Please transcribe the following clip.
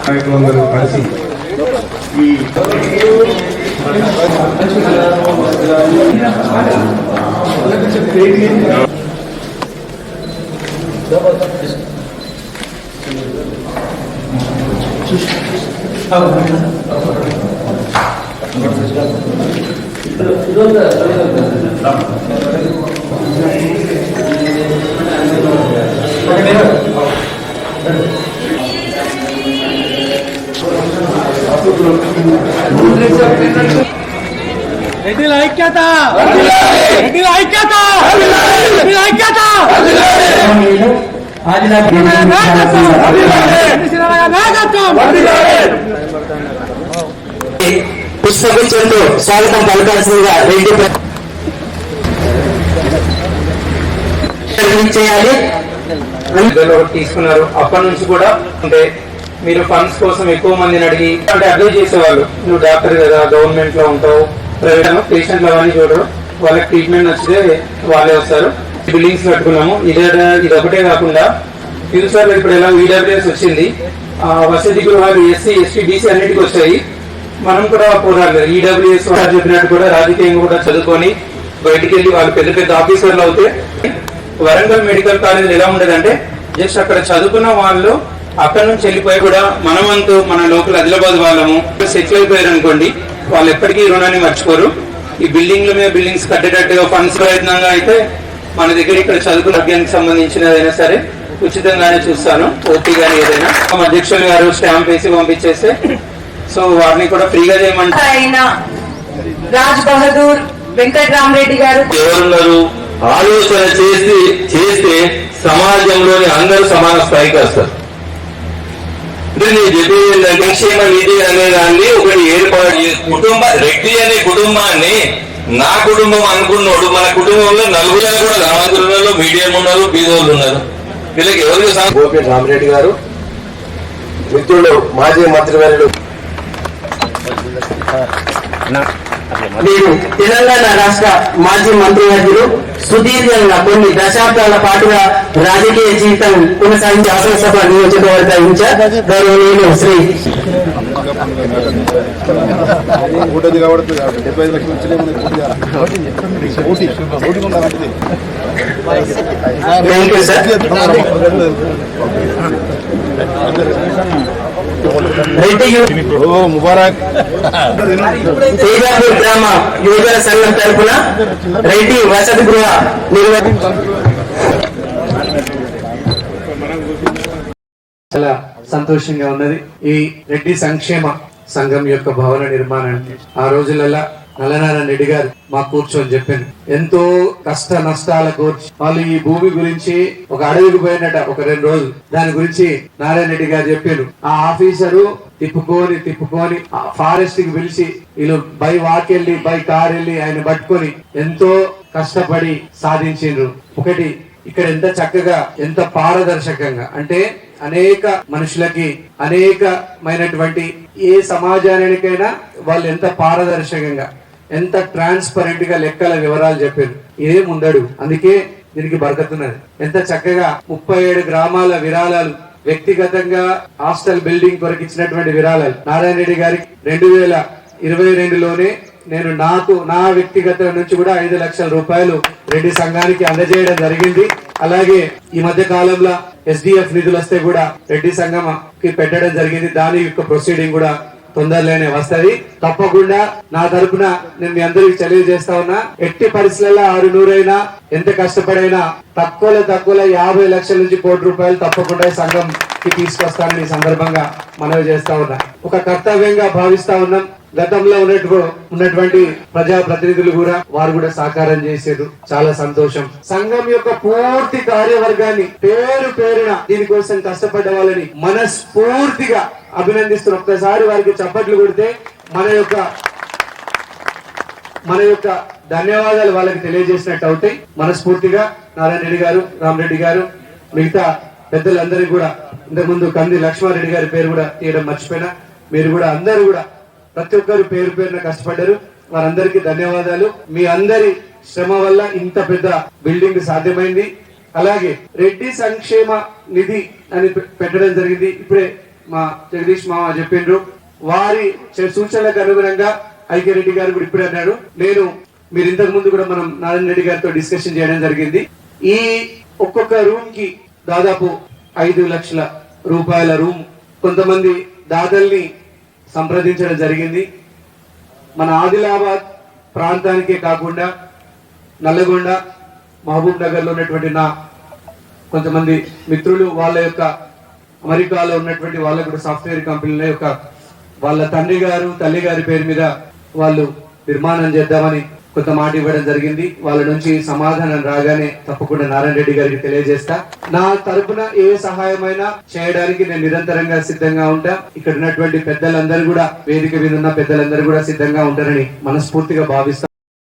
నాయకులందరూ కలిసి ఈ రెడ్డిల ఐక్యత, రెడ్డిల ఐక్యత, రెడ్డిల ఐక్యత. పుష్పగుచ్చంతో స్వాగతం పలకాల్సిందిగా రెడ్డి చేయాలి తీసుకున్నారు. అప్పటి నుంచి కూడా అంటే మీరు ఫండ్స్ కోసం ఎక్కువ మందిని అడిగి అంటే అడ్వైజ్ చేసేవాళ్ళు, నువ్వు డాక్టర్ కదా, గవర్నమెంట్ లో ఉంటావు, ప్రైవేట్ పేషెంట్లు అవన్నీ చూడరు, వాళ్ళకి ట్రీట్మెంట్ నచ్చితే వాళ్ళే వస్తారు. బిల్డింగ్స్ కట్టుకున్నాము. ఇది ఒకటే కాకుండా ఫ్యూచర్ లో ఇప్పుడు ఎలా ఈడబ్ల్యూఎస్ వచ్చింది, వసతి గృహాలు ఎస్సీ ఎస్టీ బీసీ అన్నిటికీ వచ్చాయి. మనం కూడా పోరాడలేదు. ఈడబ్ల్యూఎస్ చెప్పినట్టు కూడా రాజకీయంగా కూడా చదువుకొని బయటికి వెళ్ళి వాళ్ళు పెద్ద పెద్ద ఆఫీసర్లు అవుతే, వరంగల్ మెడికల్ కాలేజ్ ఎలా ఉండేదంటే జస్ట్ అక్కడ చదువుకున్న వాళ్ళు అక్కడ నుంచి వెళ్ళిపోయి కూడా మనమంతూ మన లోకల్ ఆదిలాబాద్ వాళ్ళము సెటిల్ అయిపోయారు అనుకోండి, వాళ్ళు ఎప్పటికీ రుణాన్ని మర్చిపోరు. ఈ బిల్డింగ్ల మీద బిల్డింగ్స్ కట్టేటట్టుగా ఫండ్స్ ప్రయత్నంగా అయితే మన దగ్గర ఇక్కడ చదువుకున్న ఆరోగ్యానికి సంబంధించినదైనా సరే ఉచితంగానే చూస్తాను. ఓపీ గానీ ఏదైనా అధ్యక్షులు గారు స్టాంప్ వేసి పంపించేస్తే సో వారిని కూడా ఫ్రీగా చేయమంటారు. రాజ్ బహదూర్ వెంకటరామరెడ్డి గారు ఎవరున్నారు ఆలోచన చేస్తే సమాజంలోని అందరూ సమాన స్థాయికి వస్తారు. అంటే నేను చెప్పేది సంక్షేమ నిధి అనే దాన్ని ఒకటి ఏర్పాటు చేసి రెడ్డి అనే కుటుంబాన్ని నా కుటుంబం అనుకున్నాడు. మన కుటుంబంలో నలుగురు కూడా ధనవంతులు, మీడియం ఉన్నారు, బీదోళ్ళు ఉన్నారు. వీళ్ళకి ఎవరికి గోపి రామరెడ్డి గారు, మిత్రులు మాజీ మంత్రివర్యులు నేను తెలంగాణ రాష్ట్ర మాజీ మంత్రివర్యులు, సుదీర్ఘంగా కొన్ని దశాబ్దాల పాటుగా రాజకీయ జీవితం కొనసాగించే శాసనసభ నియోజకవర్గ ఇన్ఛార్జ్ గౌరవనీయులు శ్రీ ముబారక్ తేజాపూర్ గ్రామ యువజన సంఘం తరఫున రెడ్డి వసతి గృహ చాలా సంతోషంగా ఉన్నది. ఈ రెడ్డి సంక్షేమ సంఘం యొక్క భవన నిర్మాణానికి ఆ రోజులలో నల్లనారాయణ రెడ్డి గారు మాకు కూర్చొని చెప్పాను. ఎంతో కష్ట నష్టాల కూర్చి వాళ్ళు ఈ భూమి గురించి ఒక అడవికి పోయినట ఒక 2 రోజులు దాని గురించి నారాయణ రెడ్డి గారు చెప్పారు. ఆ ఆఫీసరు తిప్పుకొని ఫారెస్ట్ కి పిలిచి వీళ్ళు బై వాక్ వెళ్ళి బై కార్ వెళ్ళి ఆయన పట్టుకొని ఎంతో కష్టపడి సాధించిండ్రు. ఒకటి ఇక్కడ ఎంత చక్కగా ఎంత పారదర్శకంగా అంటే అనేక మనుషులకి అనేకమైనటువంటి ఏ సమాజానికైనా వాళ్ళు ఎంత పారదర్శకంగా ఎంత ట్రాన్స్పరెంట్ గా లెక్కల వివరాలు చెప్పారు. ఇదేం ఉండడు. అందుకే దీనికి బరకతున్నది. ఎంత చక్కగా 37 గ్రామాల విరాళాలు వ్యక్తిగతంగా హాస్టల్ బిల్డింగ్ కొరకు ఇచ్చినటువంటి విరాళాలు నారాయణ రెడ్డి గారికి 2022లోనే నేను నా వ్యక్తిగత నుంచి కూడా 5 లక్షల రూపాయలు రెడ్డి సంఘానికి అందజేయడం జరిగింది. అలాగే ఈ మధ్య కాలంలో SDF నిధులు వస్తే కూడా రెడ్డి సంఘంకి పెట్టడం జరిగింది. దాని యొక్క ప్రొసీడింగ్ కూడా తొందరలోనే వస్తది. తప్పకుండా నా తరపున నేను మీ అందరికి తెలియజేస్తా ఉన్నా, ఎట్టి పరిస్థితుల్లో 600 అయినా ఎంత కష్టపడైనా తక్కువలో 50 లక్షల నుంచి ₹1 కోటి తప్పకుండా సంఘంకి తీసుకొస్తానని ఈ సందర్భంగా మనవి చేస్తా ఉన్నా. ఒక కర్తవ్యంగా భావిస్తా ఉన్నాం. గతంలో ఉన్నటువంటి ప్రజా ప్రతినిధులు కూడా వారు కూడా సహకారం చేశారు. చాలా సంతోషం. సంఘం యొక్క పూర్తి కార్యవర్గాన్ని పేరున దీనికోసం కష్టపడ్డ వాళ్ళని మనస్ఫూర్తిగా అభినందిస్తున్న ఒక్కసారి వారికి చప్పట్లు కొడితే మన యొక్క ధన్యవాదాలు వాళ్ళకి తెలియజేసినట్టు అవుతాయి. మనస్ఫూర్తిగా నారాయణ రెడ్డి గారు, రామరెడ్డి గారు, మిగతా పెద్దలందరికీ కూడా ఇంతకుముందు కంది లక్ష్మారెడ్డి గారి పేరు కూడా తీయడం మర్చిపోయినా, మీరు కూడా అందరూ కూడా ప్రతి ఒక్కరు పేరున కష్టపడ్డారు. వారందరికీ ధన్యవాదాలు. మీ అందరి శ్రమ వల్ల ఇంత పెద్ద బిల్డింగ్ సాధ్యమైంది. అలాగే రెడ్డి సంక్షేమ నిధి అని పెట్టడం జరిగింది. ఇప్పుడే మా జగదీష్ మామ చెప్పిండ్రు. వారి సూచనలకు అనుగుణంగా ఐక్యరెడ్డి గారు కూడా ఇప్పుడే అన్నాడు. మీరు ఇంతకు ముందు కూడా మనం నారాయణ రెడ్డి గారితో డిస్కషన్ చేయడం జరిగింది. ఈ ఒక్కొక్క రూమ్ కి దాదాపు 5 లక్షల రూపాయల రూమ్ కొంతమంది దాతల్ని సంప్రదించడం జరిగింది. మన ఆదిలాబాద్ ప్రాంతానికే కాకుండా నల్లగొండ, మహబూబ్ నగర్ లో ఉన్నటువంటి నా కొంతమంది మిత్రులు వాళ్ళ యొక్క అమెరికాలో ఉన్నటువంటి వాళ్ళ కూడా సాఫ్ట్వేర్ కంపెనీల యొక్క వాళ్ళ తండ్రి గారు తల్లి గారి పేరు మీద వాళ్ళు నిర్మాణం చేద్దామని కొంత మాట ఇవ్వడం జరిగింది. వాళ్ళ నుంచి సమాధానం రాగానే తప్పకుండా నారాయణ రెడ్డి గారికి తెలియజేస్తా. నా తరపున ఏ సహాయమైనా చేయడానికి నేను నిరంతరంగా సిద్ధంగా ఉంటా. ఇక్కడ ఉన్నటువంటి పెద్దలందరూ కూడా, వేదిక మీద ఉన్న పెద్దలందరూ కూడా సిద్ధంగా ఉంటారని మనస్ఫూర్తిగా భావిస్తా.